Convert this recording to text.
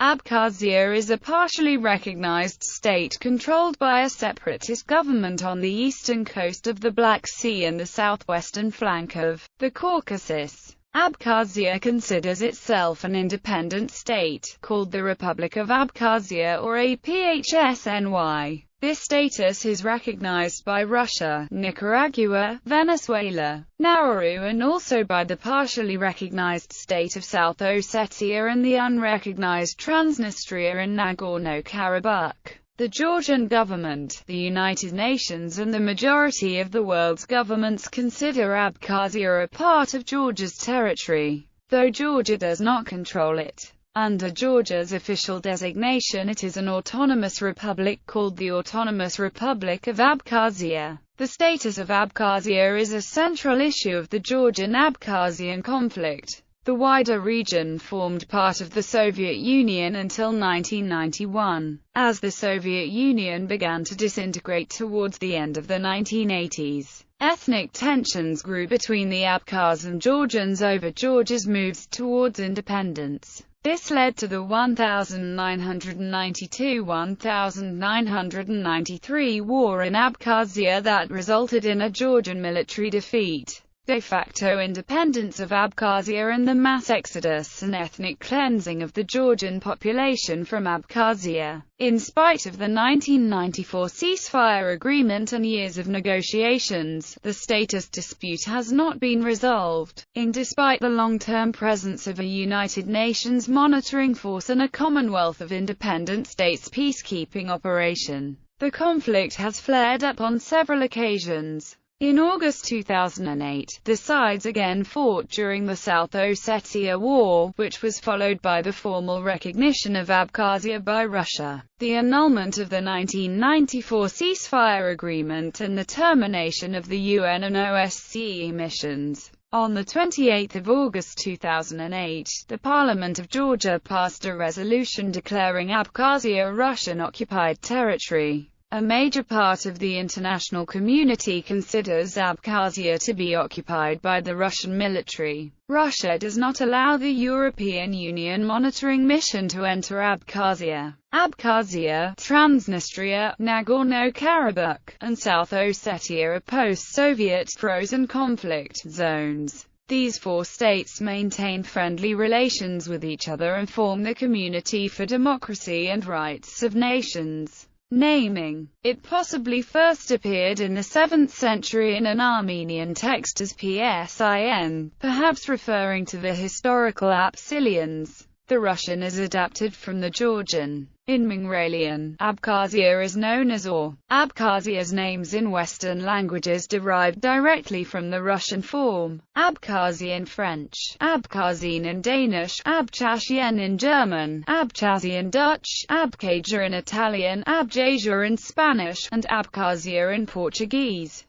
Abkhazia is a partially recognized state controlled by a separatist government on the eastern coast of the Black Sea and the southwestern flank of the Caucasus. Abkhazia considers itself an independent state, called the Republic of Abkhazia or APHSNY. This status is recognized by Russia, Nicaragua, Venezuela, Nauru and also by the partially recognized state of South Ossetia and the unrecognized Transnistria and Nagorno-Karabakh. The Georgian government, the United Nations and the majority of the world's governments consider Abkhazia a part of Georgia's territory, though Georgia does not control it. Under Georgia's official designation, it is an autonomous republic called the Autonomous Republic of Abkhazia. The status of Abkhazia is a central issue of the Georgian-Abkhazian conflict. The wider region formed part of the Soviet Union until 1991. As the Soviet Union began to disintegrate towards the end of the 1980s, ethnic tensions grew between the Abkhaz and Georgians over Georgia's moves towards independence. This led to the 1992–1993 war in Abkhazia that resulted in a Georgian military defeat, de facto independence of Abkhazia and the mass exodus and ethnic cleansing of the Georgian population from Abkhazia. In spite of the 1994 ceasefire agreement and years of negotiations, the status dispute has not been resolved. Despite the long-term presence of a United Nations monitoring force and a Commonwealth of Independent States peacekeeping operation, the conflict has flared up on several occasions. In August 2008, the sides again fought during the South Ossetia War, which was followed by the formal recognition of Abkhazia by Russia, the annulment of the 1994 ceasefire agreement and the termination of the UN and OSCE missions. On 28 August 2008, the Parliament of Georgia passed a resolution declaring Abkhazia Russian-occupied territory. A major part of the international community considers Abkhazia to be occupied by the Russian military. Russia does not allow the European Union monitoring mission to enter Abkhazia. Abkhazia, Transnistria, Nagorno-Karabakh, and South Ossetia are post-Soviet frozen conflict zones. These four states maintain friendly relations with each other and form the Community for Democracy and Rights of Nations. Naming it possibly first appeared in the 7th century in an Armenian text as Psin, perhaps referring to the historical Apsilians. The Russian is adapted from the Georgian. In Mingrelian, Abkhazia is known as or. Abkhazia's names in Western languages derive directly from the Russian form. Abkhazi in French, Abkhazine in Danish, Abchasian in German, Abchazi in Dutch, Abkhazia in Italian, Abjasia in Spanish, and Abkhazia in Portuguese.